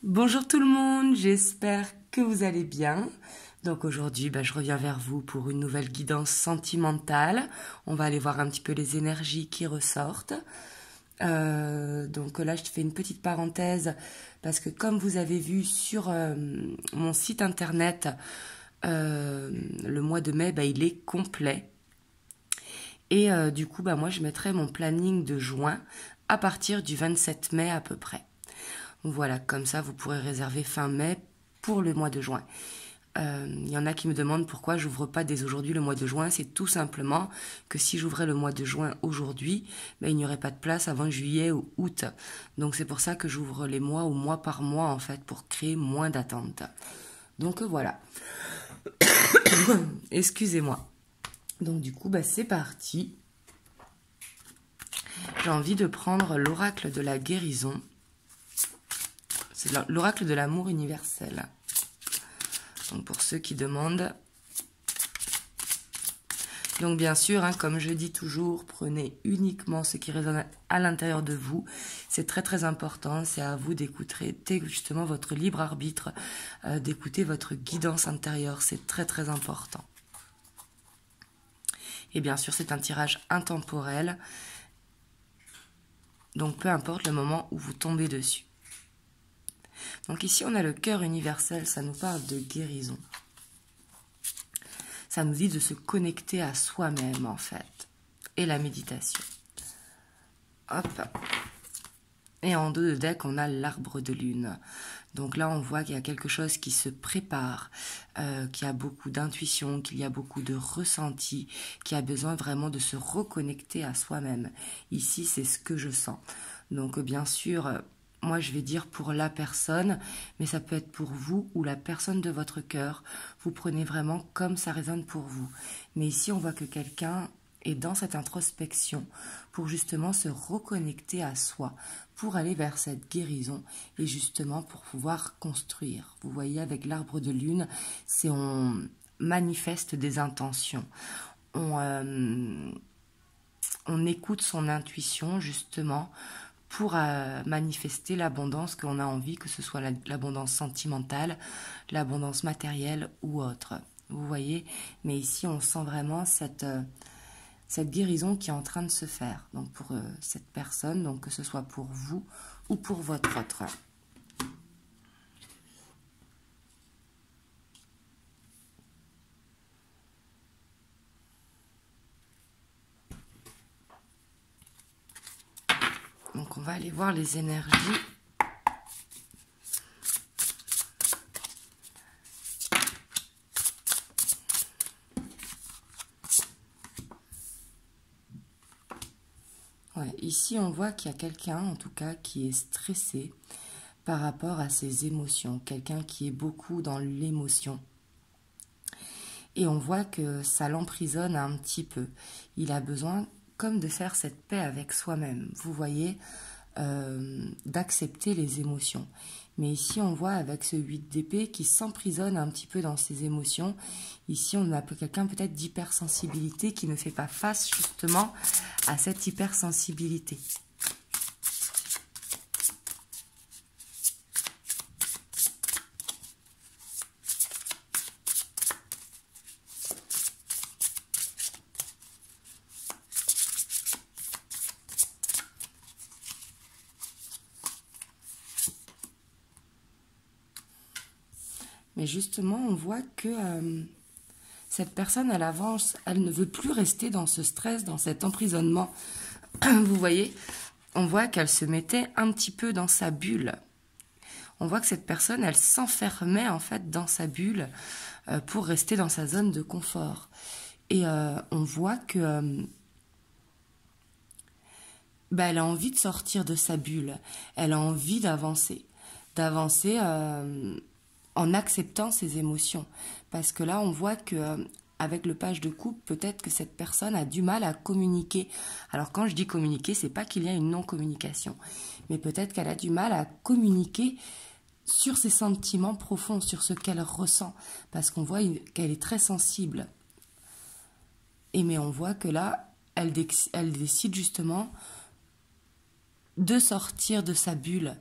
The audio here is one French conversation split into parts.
Bonjour tout le monde, j'espère que vous allez bien. Donc aujourd'hui, je reviens vers vous pour une nouvelle guidance sentimentale. On va aller voir un petit peu les énergies qui ressortent. Donc là, je te fais une petite parenthèse parce que comme vous avez vu sur mon site internet, le mois de mai, il est complet. Et du coup, moi, je mettrai mon planning de juin à partir du 27 mai à peu près. Voilà, comme ça, vous pourrez réserver fin mai pour le mois de juin. Il y en a qui me demandent pourquoi j'ouvre pas dès aujourd'hui le mois de juin. C'est tout simplement que si j'ouvrais le mois de juin aujourd'hui, il n'y aurait pas de place avant juillet ou août. Donc c'est pour ça que j'ouvre les mois au mois par mois en fait pour créer moins d'attente. Donc voilà. Excusez-moi. Donc du coup, c'est parti. J'ai envie de prendre l'oracle de la guérison. C'est l'oracle de l'amour universel. Donc pour ceux qui demandent. Donc bien sûr, comme je dis toujours, prenez uniquement ce qui résonne à l'intérieur de vous. C'est très très important. C'est à vous d'écouter justement votre libre arbitre, d'écouter votre guidance intérieure. C'est très très important. Et bien sûr, c'est un tirage intemporel. Donc peu importe le moment où vous tombez dessus. Donc ici, on a le cœur universel, ça nous parle de guérison. Ça nous dit de se connecter à soi-même, en fait. Et la méditation. Hop. Et en dos de deck, on a l'arbre de lune. Donc là, on voit qu'il y a quelque chose qui se prépare, qu'il y a beaucoup d'intuition, qu'il y a beaucoup de ressenti, qu'il y a besoin vraiment de se reconnecter à soi-même. Ici, c'est ce que je sens. Donc bien sûr... moi, je vais dire pour la personne, mais ça peut être pour vous ou la personne de votre cœur. Vous prenez vraiment comme ça résonne pour vous. Mais ici, on voit que quelqu'un est dans cette introspection pour justement se reconnecter à soi, pour aller vers cette guérison et justement pour pouvoir construire. Vous voyez, avec l'arbre de lune, c'est on manifeste des intentions. On écoute son intuition justement pour manifester l'abondance qu'on a envie, que ce soit l'abondance sentimentale, l'abondance matérielle ou autre. Vous voyez, mais ici on sent vraiment cette guérison qui est en train de se faire. Donc pour cette personne, donc que ce soit pour vous ou pour votre autre. Donc on va aller voir les énergies. Ouais, ici on voit qu'il y a quelqu'un en tout cas qui est stressé par rapport à ses émotions. Quelqu'un qui est beaucoup dans l'émotion. Et on voit que ça l'emprisonne un petit peu. Il a besoin comme de faire cette paix avec soi-même. Vous voyez, d'accepter les émotions. Mais ici, on voit avec ce 8 d'épée qui s'emprisonne un petit peu dans ses émotions. Ici, on a quelqu'un peut-être d'hypersensibilité qui ne fait pas face justement à cette hypersensibilité. Mais justement, on voit que cette personne, elle avance, elle ne veut plus rester dans ce stress, dans cet emprisonnement. Vous voyez, on voit qu'elle se mettait un petit peu dans sa bulle. On voit que cette personne, elle s'enfermait en fait dans sa bulle pour rester dans sa zone de confort. Et on voit que elle a envie de sortir de sa bulle. Elle a envie d'avancer. D'avancer en acceptant ses émotions. Parce que là, on voit que avec le page de coupe, peut-être que cette personne a du mal à communiquer. Alors quand je dis communiquer, c'est pas qu'il y a une non-communication. Mais peut-être qu'elle a du mal à communiquer sur ses sentiments profonds, sur ce qu'elle ressent. Parce qu'on voit qu'elle est très sensible. Mais on voit que là, elle décide justement de sortir de sa bulle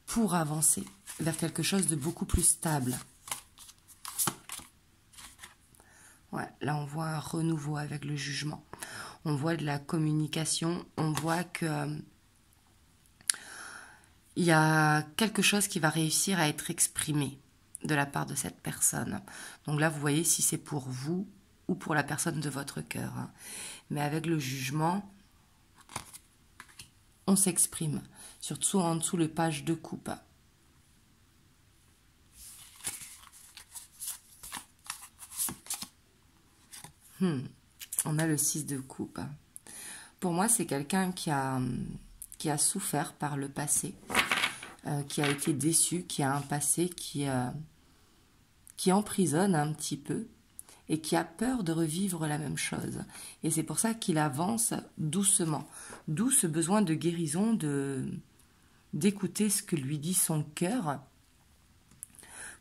pour avancer vers quelque chose de beaucoup plus stable. Ouais, là, on voit un renouveau avec le jugement. On voit de la communication. On voit que il y a quelque chose qui va réussir à être exprimé de la part de cette personne. Donc là, vous voyez si c'est pour vous ou pour la personne de votre cœur. Mais avec le jugement, on s'exprime. Surtout en dessous le page de coupe. On a le 6 de coupe. Pour moi, c'est quelqu'un qui a souffert par le passé, qui a été déçu, qui a un passé qui emprisonne un petit peu et qui a peur de revivre la même chose. Et c'est pour ça qu'il avance doucement. D'où ce besoin de guérison, d'écouter ce que lui dit son cœur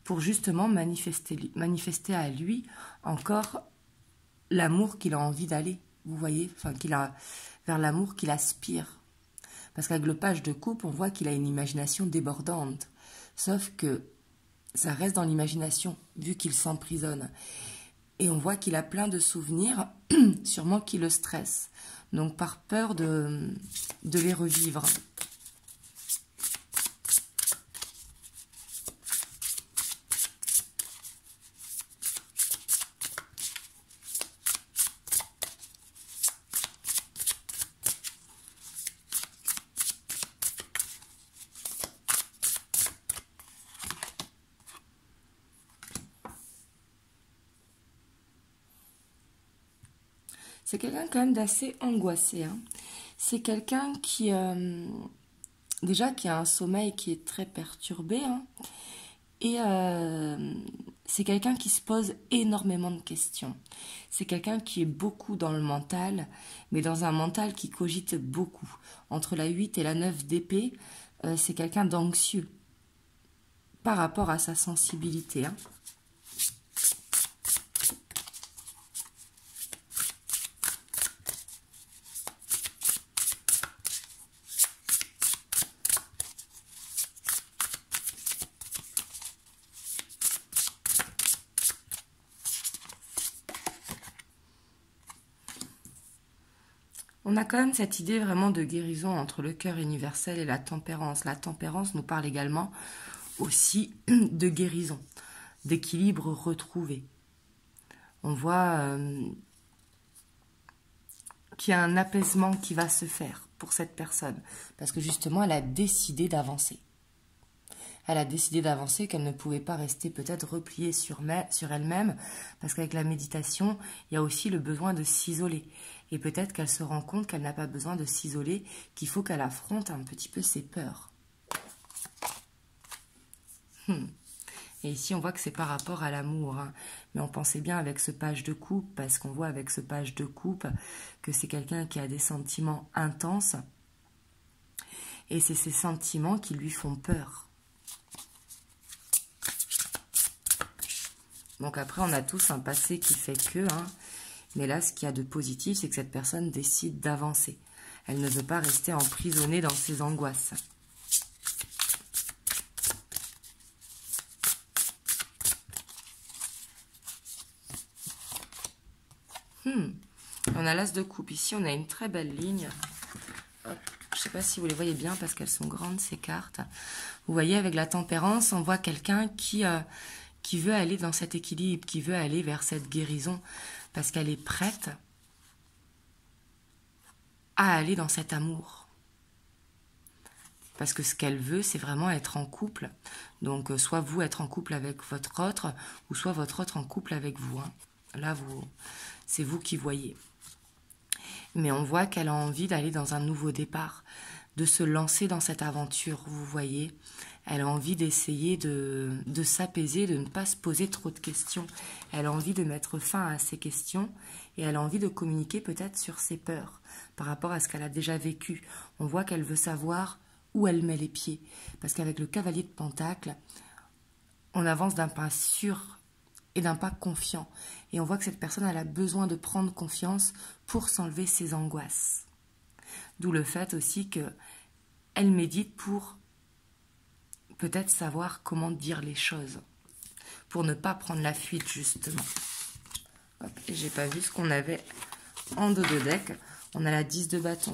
pour justement manifester à lui encore l'amour qu'il a envie d'aller. Vous voyez, enfin, vers l'amour qu'il aspire. Parce qu'avec le page de coupe, on voit qu'il a une imagination débordante. Sauf que ça reste dans l'imagination, vu qu'il s'emprisonne. Et on voit qu'il a plein de souvenirs, sûrement qui le stressent. Donc par peur de les revivre. C'est quelqu'un quand même d'assez angoissé. Hein. C'est quelqu'un qui, déjà, qui a un sommeil qui est très perturbé. Hein. Et c'est quelqu'un qui se pose énormément de questions. C'est quelqu'un qui est beaucoup dans le mental, mais dans un mental qui cogite beaucoup. Entre la 8 et la 9 d'épée, c'est quelqu'un d'anxieux par rapport à sa sensibilité. Hein. On a quand même cette idée vraiment de guérison entre le cœur universel et la tempérance. La tempérance nous parle également aussi de guérison, d'équilibre retrouvé. On voit qu'il y a un apaisement qui va se faire pour cette personne. Parce que justement, elle a décidé d'avancer. Elle a décidé d'avancer, qu'elle ne pouvait pas rester peut-être repliée sur elle-même, parce qu'avec la méditation, il y a aussi le besoin de s'isoler. Et peut-être qu'elle se rend compte qu'elle n'a pas besoin de s'isoler, qu'il faut qu'elle affronte un petit peu ses peurs. Et ici, on voit que c'est par rapport à l'amour. Hein. Mais on pensait bien avec ce page de coupe, parce qu'on voit avec ce page de coupe que c'est quelqu'un qui a des sentiments intenses. Et c'est ces sentiments qui lui font peur. Donc après, on a tous un passé qui fait que... Hein, mais là, ce qu'il y a de positif, c'est que cette personne décide d'avancer. Elle ne veut pas rester emprisonnée dans ses angoisses. On a l'as de coupe. Ici, on a une très belle ligne. Hop. Je ne sais pas si vous les voyez bien parce qu'elles sont grandes, ces cartes. Vous voyez, avec la tempérance, on voit quelqu'un qui veut aller dans cet équilibre, qui veut aller vers cette guérison, parce qu'elle est prête à aller dans cet amour. Parce que ce qu'elle veut, c'est vraiment être en couple. Donc, soit vous être en couple avec votre autre, ou soit votre autre en couple avec vous. Hein. Là, c'est vous qui voyez. Mais on voit qu'elle a envie d'aller dans un nouveau départ, de se lancer dans cette aventure, vous voyez. Elle a envie d'essayer de s'apaiser, de ne pas se poser trop de questions. Elle a envie de mettre fin à ses questions et elle a envie de communiquer peut-être sur ses peurs par rapport à ce qu'elle a déjà vécu. On voit qu'elle veut savoir où elle met les pieds. Parce qu'avec le cavalier de Pentacle, on avance d'un pas sûr et d'un pas confiant. Et on voit que cette personne, elle a besoin de prendre confiance pour s'enlever ses angoisses. D'où le fait aussi qu'elle médite pour peut-être savoir comment dire les choses pour ne pas prendre la fuite, justement. Hop, et j'ai pas vu ce qu'on avait en dos de deck. On a la 10 de bâton.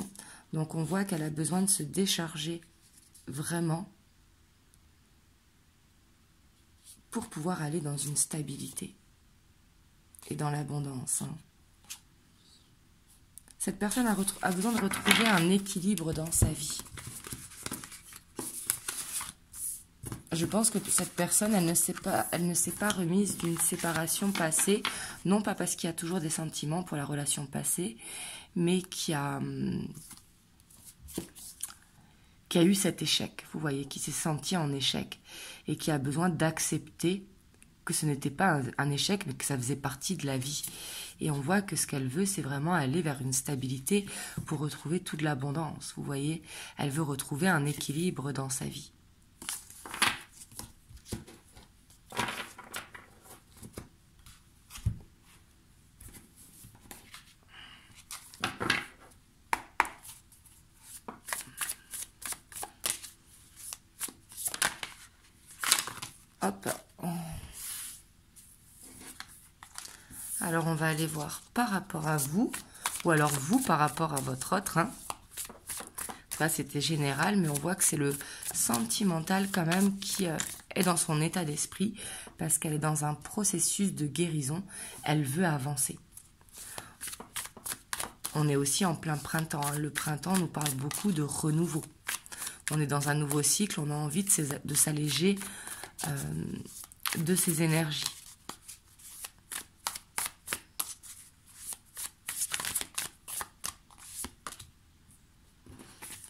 Donc on voit qu'elle a besoin de se décharger vraiment pour pouvoir aller dans une stabilité et dans l'abondance. Cette personne a besoin de retrouver un équilibre dans sa vie. Je pense que cette personne, elle ne s'est pas remise d'une séparation passée, non pas parce qu'il y a toujours des sentiments pour la relation passée, mais qui a eu cet échec, vous voyez, qui s'est senti en échec et qui a besoin d'accepter que ce n'était pas un échec, mais que ça faisait partie de la vie. Et on voit que ce qu'elle veut, c'est vraiment aller vers une stabilité pour retrouver toute l'abondance, vous voyez. Elle veut retrouver un équilibre dans sa vie. Hop. Alors, on va aller voir par rapport à vous, ou alors vous par rapport à votre autre. Ça, c'était général, mais on voit que c'est le sentimental quand même qui est dans son état d'esprit, parce qu'elle est dans un processus de guérison. Elle veut avancer. On est aussi en plein printemps. Le printemps nous parle beaucoup de renouveau. On est dans un nouveau cycle, on a envie de s'alléger de ces énergies.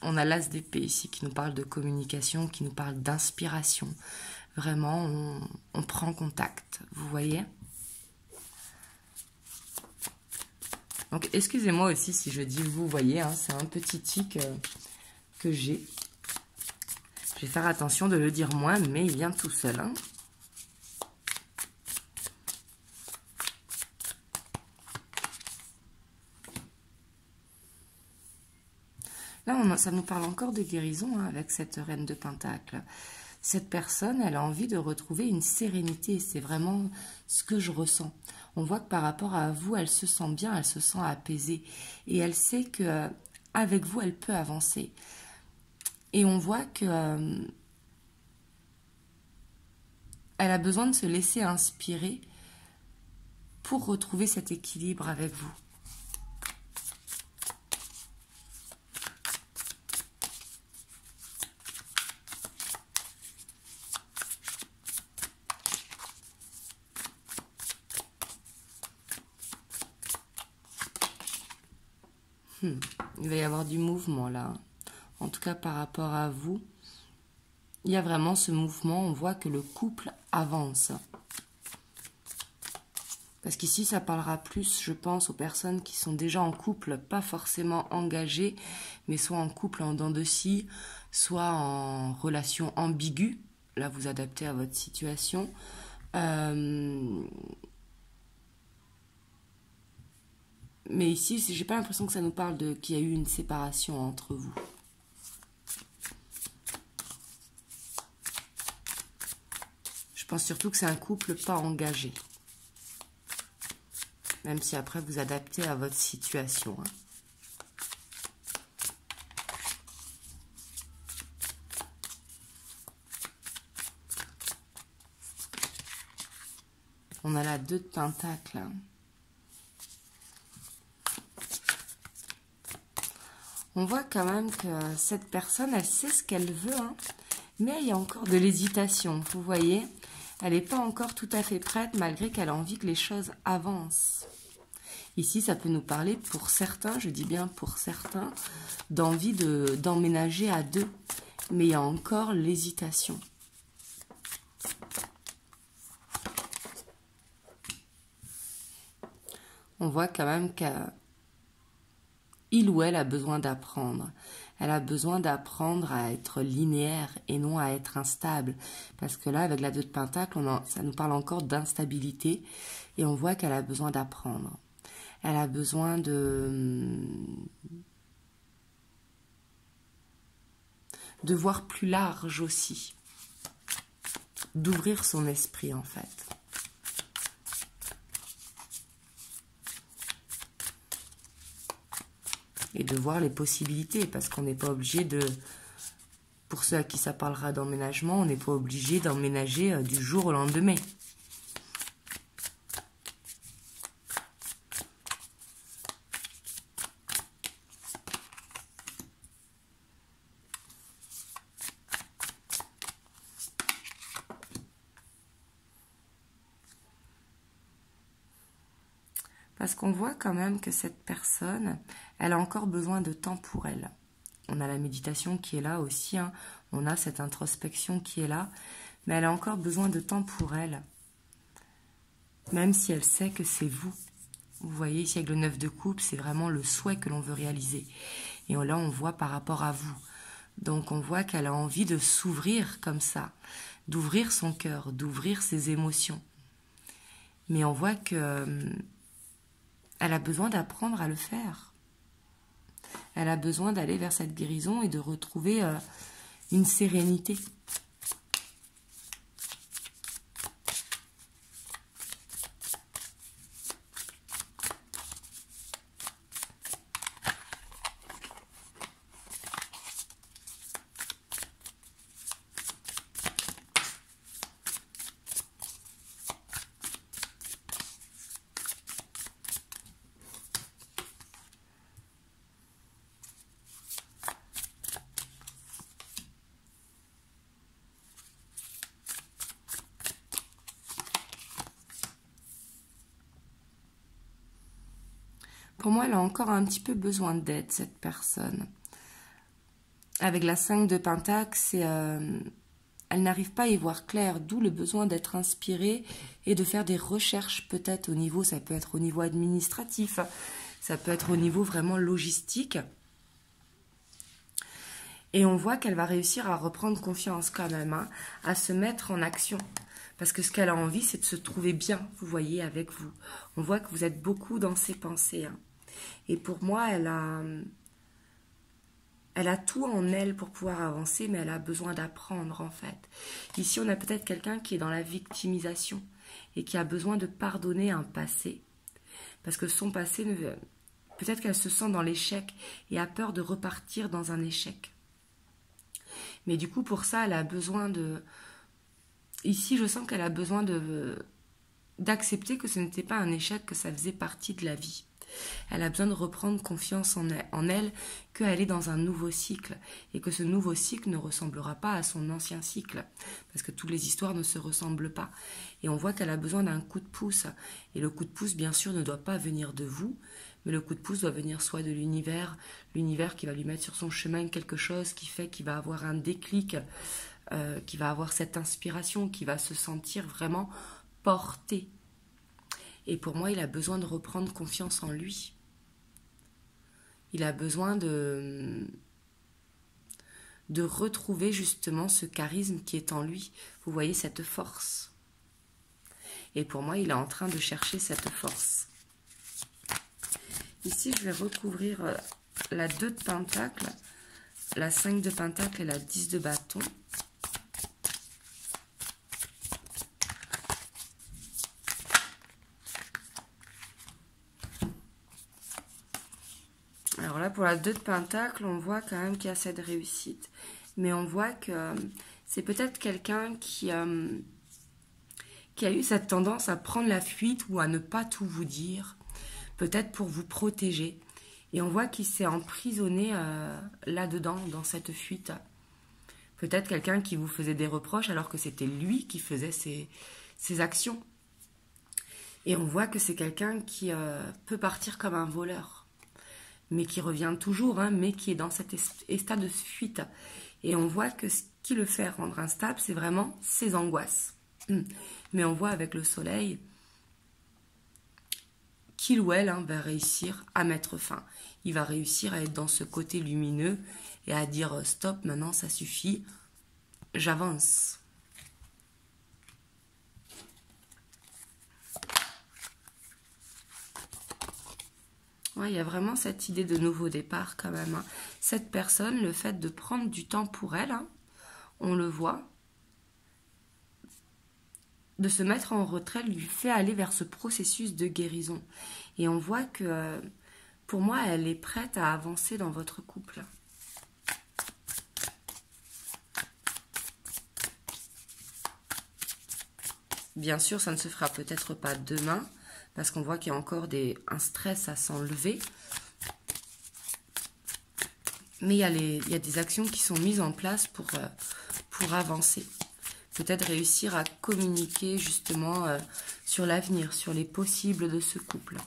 On a l'as d'épée ici qui nous parle de communication, qui nous parle d'inspiration. Vraiment, on prend contact, vous voyez. Donc, excusez-moi aussi si je dis vous voyez, hein, c'est un petit tic que j'ai. Je vais faire attention de le dire moins, mais il vient tout seul. Hein. Là, ça nous parle encore de guérison hein, avec cette reine de Pentacle. Cette personne, elle a envie de retrouver une sérénité. C'est vraiment ce que je ressens. On voit que par rapport à vous, elle se sent bien, elle se sent apaisée. Et elle sait que avec vous, elle peut avancer. Et on voit que elle a besoin de se laisser inspirer pour retrouver cet équilibre avec vous. Il va y avoir du mouvement là. En tout cas, par rapport à vous, il y a vraiment ce mouvement. On voit que le couple avance. Parce qu'ici, ça parlera plus, je pense, aux personnes qui sont déjà en couple, pas forcément engagées, mais soit en couple en dents de scie, soit en relation ambiguë. Là, vous adaptez à votre situation. Mais ici, j'ai pas l'impression que ça nous parle qu'il y a eu une séparation entre vous. Je pense surtout que c'est un couple pas engagé. Même si après vous adaptez à votre situation. Hein. On a la 2 de Pentacle. Hein. On voit quand même que cette personne, elle sait ce qu'elle veut, hein, mais il y a encore de l'hésitation, vous voyez. Elle n'est pas encore tout à fait prête, malgré qu'elle a envie que les choses avancent. Ici, ça peut nous parler pour certains, je dis bien pour certains, d'envie d'emménager à deux, mais il y a encore l'hésitation. On voit quand même qu'elle... il ou elle a besoin d'apprendre. Elle a besoin d'apprendre à être linéaire et non à être instable. Parce que là, avec la 2 de Pentacle, ça nous parle encore d'instabilité. Et on voit qu'elle a besoin d'apprendre. Elle a besoin de voir plus large aussi. d'ouvrir son esprit en fait. Et de voir les possibilités, parce qu'on n'est pas obligé de... Pour ceux à qui ça parlera d'emménagement, on n'est pas obligé d'emménager du jour au lendemain. Parce qu'on voit quand même que cette personne, elle a encore besoin de temps pour elle. On a la méditation qui est là aussi, hein. On a cette introspection qui est là, mais elle a encore besoin de temps pour elle. Même si elle sait que c'est vous. Vous voyez ici avec le 9 de coupe, c'est vraiment le souhait que l'on veut réaliser. Et là, on voit par rapport à vous. Donc, on voit qu'elle a envie de s'ouvrir comme ça, d'ouvrir son cœur, d'ouvrir ses émotions. Mais on voit que elle a besoin d'apprendre à le faire. Elle a besoin d'aller vers cette guérison et de retrouver une sérénité. Pour moi, elle a encore un petit peu besoin d'aide, cette personne. Avec la 5 de Pentacle, elle n'arrive pas à y voir clair, d'où le besoin d'être inspirée et de faire des recherches peut-être au niveau, ça peut être au niveau administratif, ça peut être au niveau vraiment logistique. Et on voit qu'elle va réussir à reprendre confiance quand même, hein, à se mettre en action. Parce que ce qu'elle a envie, c'est de se trouver bien, vous voyez, avec vous. On voit que vous êtes beaucoup dans ses pensées, hein. Et pour moi, elle a tout en elle pour pouvoir avancer, mais elle a besoin d'apprendre, en fait. Ici, on a peut-être quelqu'un qui est dans la victimisation et qui a besoin de pardonner un passé. Parce que son passé, peut-être qu'elle se sent dans l'échec et a peur de repartir dans un échec. Mais du coup, pour ça, elle a besoin de... Ici, je sens qu'elle a besoin d'accepter que ce n'était pas un échec, que ça faisait partie de la vie. Elle a besoin de reprendre confiance en elle, qu'elle est dans un nouveau cycle et que ce nouveau cycle ne ressemblera pas à son ancien cycle parce que toutes les histoires ne se ressemblent pas. Et on voit qu'elle a besoin d'un coup de pouce. Et le coup de pouce, bien sûr, ne doit pas venir de vous, mais le coup de pouce doit venir soit de l'univers qui va lui mettre sur son chemin quelque chose qui fait qu'il va avoir un déclic, qui va avoir cette inspiration, qui va se sentir vraiment porté. Et pour moi, il a besoin de reprendre confiance en lui. Il a besoin de retrouver justement ce charisme qui est en lui. Vous voyez cette force. Et pour moi, il est en train de chercher cette force. Ici, je vais recouvrir la 2 de Pentacle, la 5 de Pentacle et la 10 de bâton. Alors là, pour la 2 de Pentacle, on voit quand même qu'il y a cette réussite. Mais on voit que c'est peut-être quelqu'un qui a eu cette tendance à prendre la fuite ou à ne pas tout vous dire, peut-être pour vous protéger. Et on voit qu'il s'est emprisonné là-dedans, dans cette fuite. Peut-être quelqu'un qui vous faisait des reproches alors que c'était lui qui faisait ses actions. Et on voit que c'est quelqu'un qui peut partir comme un voleur, mais qui revient toujours, hein, mais qui est dans cet état de fuite. Et on voit que ce qui le fait rendre instable, c'est vraiment ses angoisses. Mais on voit avec le soleil qu'il ou elle va réussir à mettre fin. Il va réussir à être dans ce côté lumineux et à dire stop, maintenant ça suffit, j'avance. Ouais, il y a vraiment cette idée de nouveau départ quand même, hein. Cette personne, le fait de prendre du temps pour elle, hein, on le voit, de se mettre en retrait lui fait aller vers ce processus de guérison. Et on voit que, pour moi, elle est prête à avancer dans votre couple. Bien sûr, ça ne se fera peut-être pas demain, parce qu'on voit qu'il y a encore un stress à s'enlever. Mais il y a des actions qui sont mises en place pour avancer. Peut-être réussir à communiquer justement sur l'avenir, sur les possibles de ce couple.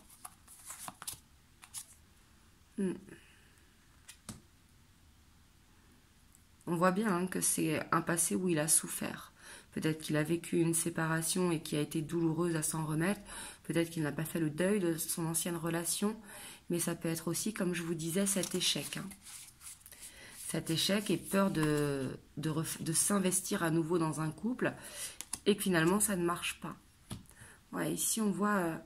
On voit bien hein, que c'est un passé où il a souffert. Peut-être qu'il a vécu une séparation et qui a été douloureuse à s'en remettre. Peut-être qu'il n'a pas fait le deuil de son ancienne relation. Mais ça peut être aussi, comme je vous disais, cet échec. Hein. Cet échec et peur de s'investir à nouveau dans un couple. Et que finalement, ça ne marche pas. Ouais, ici, on voit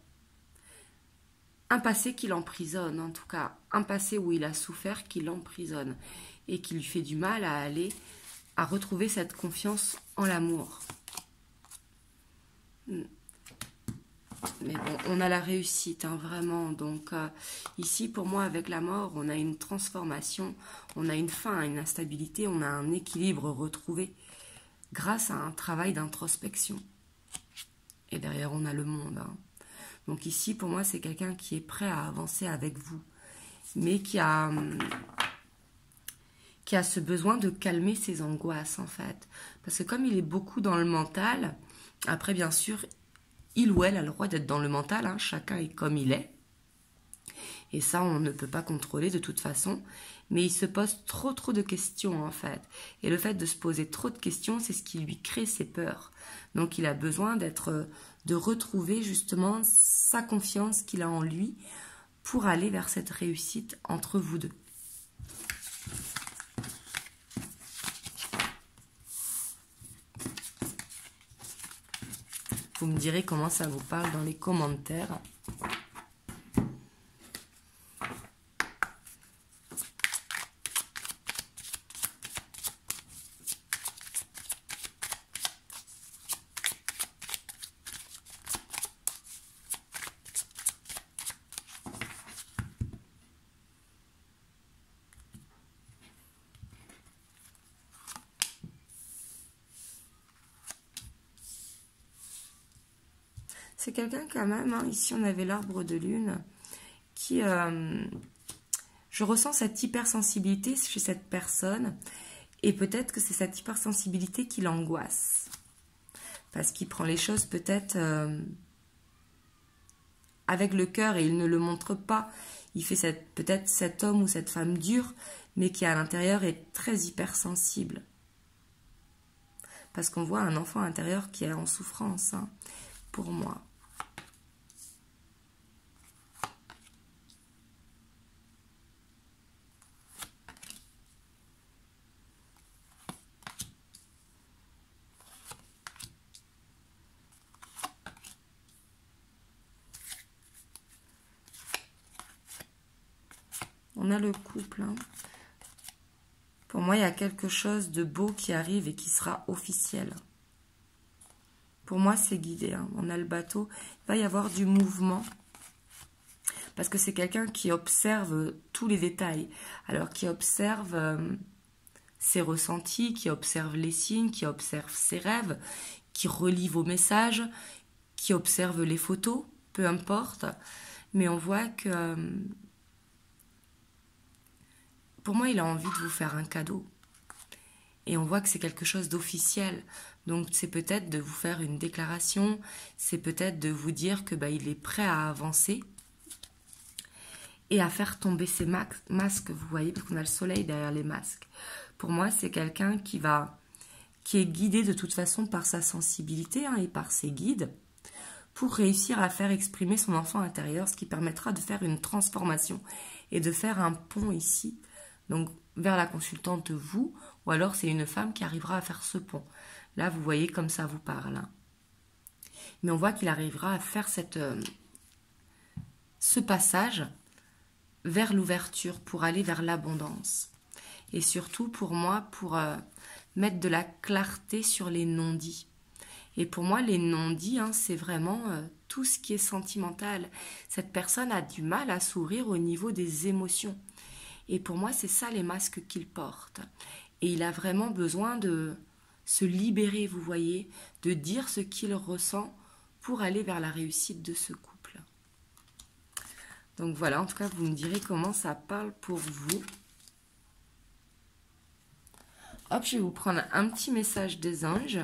un passé qui l'emprisonne. En tout cas, un passé où il a souffert qui l'emprisonne. Et qui lui fait du mal à retrouver cette confiance en l'amour. Mais bon, on a la réussite, hein, vraiment. Donc ici, pour moi, avec la mort, on a une transformation, on a une fin à une instabilité, on a un équilibre retrouvé grâce à un travail d'introspection. Et derrière, on a le monde. Hein. Donc ici, pour moi, c'est quelqu'un qui est prêt à avancer avec vous, mais qui a ce besoin de calmer ses angoisses, en fait. Parce que comme il est beaucoup dans le mental, après, bien sûr, il ou elle a le droit d'être dans le mental, hein, chacun est comme il est. Et ça, on ne peut pas contrôler de toute façon. Mais il se pose trop de questions, en fait. Et le fait de se poser trop de questions, c'est ce qui lui crée ses peurs. Donc, il a besoin de retrouver, justement, sa confiance qu'il a en lui pour aller vers cette réussite entre vous deux. Vous me direz comment ça vous parle dans les commentaires. C'est quelqu'un quand même, hein, ici on avait l'arbre de lune, qui... je ressens cette hypersensibilité chez cette personne, et peut-être que c'est cette hypersensibilité qui l'angoisse. Parce qu'il prend les choses peut-être avec le cœur et il ne le montre pas. Il fait peut-être cet homme ou cette femme dure, mais qui à l'intérieur est très hypersensible. Parce qu'on voit un enfant intérieur qui est en souffrance, hein, pour moi. On a le couple. Hein. Pour moi, il y a quelque chose de beau qui arrive et qui sera officiel. Pour moi, c'est guidé. Hein. On a le bateau. Il va y avoir du mouvement. Parce que c'est quelqu'un qui observe tous les détails. Alors, qui observe ses ressentis, qui observe les signes, qui observe ses rêves, qui relit vos messages, qui observe les photos, peu importe. Mais on voit que... pour moi, il a envie de vous faire un cadeau. Et on voit que c'est quelque chose d'officiel. Donc, c'est peut-être de vous faire une déclaration. C'est peut-être de vous dire que il est prêt à avancer. Et à faire tomber ces masques, vous voyez, parce qu'on a le soleil derrière les masques. Pour moi, c'est quelqu'un qui est guidé de toute façon par sa sensibilité hein, et par ses guides pour réussir à faire exprimer son enfant intérieur, ce qui permettra de faire une transformation et de faire un pont ici. Donc, vers la consultante, vous, ou alors c'est une femme qui arrivera à faire ce pont. Là, vous voyez comme ça vous parle. Hein. Mais on voit qu'il arrivera à faire ce passage vers l'ouverture, pour aller vers l'abondance. Et surtout, pour moi, pour mettre de la clarté sur les non-dits. Et pour moi, les non-dits, hein, c'est vraiment tout ce qui est sentimental. Cette personne a du mal à s'ouvrir au niveau des émotions. Et pour moi, c'est ça les masques qu'il porte. Et il a vraiment besoin de se libérer, vous voyez, de dire ce qu'il ressent pour aller vers la réussite de ce couple. Donc voilà, en tout cas, vous me direz comment ça parle pour vous. Hop, je vais vous prendre un petit message des anges.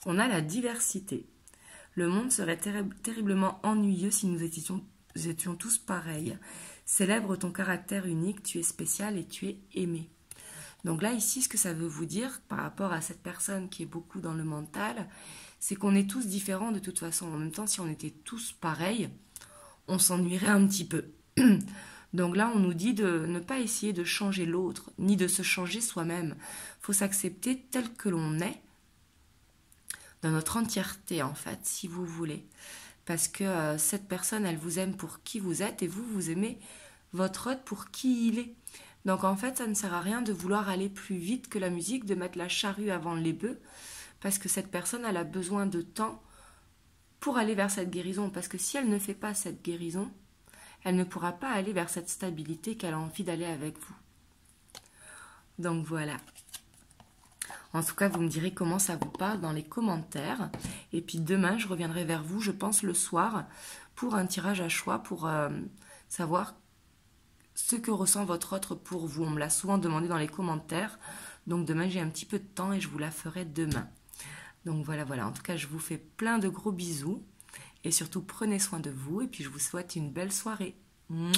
On a la diversité. Le monde serait terriblement ennuyeux si nous étions tous pareils. Célèbre ton caractère unique, tu es spécial et tu es aimé. Donc là, ici, ce que ça veut vous dire par rapport à cette personne qui est beaucoup dans le mental, c'est qu'on est tous différents de toute façon. En même temps, si on était tous pareils, on s'ennuierait un petit peu. Donc là, on nous dit de ne pas essayer de changer l'autre, ni de se changer soi-même. Il faut s'accepter tel que l'on est, dans notre entièreté en fait, si vous voulez. Parce que cette personne, elle vous aime pour qui vous êtes et vous, vous aimez votre autre pour qui il est. Donc en fait, ça ne sert à rien de vouloir aller plus vite que la musique, de mettre la charrue avant les bœufs, parce que cette personne, elle a besoin de temps pour aller vers cette guérison. Parce que si elle ne fait pas cette guérison, elle ne pourra pas aller vers cette stabilité qu'elle a envie d'aller avec vous. Donc voilà. En tout cas, vous me direz comment ça vous parle dans les commentaires. Et puis demain, je reviendrai vers vous, je pense le soir, pour un tirage à choix, pour savoir ce que ressent votre autre pour vous. On me l'a souvent demandé dans les commentaires. Donc demain, j'ai un petit peu de temps et je vous la ferai demain. Donc voilà, voilà. En tout cas, je vous fais plein de gros bisous. Et surtout, prenez soin de vous. Et puis, je vous souhaite une belle soirée. Mouah.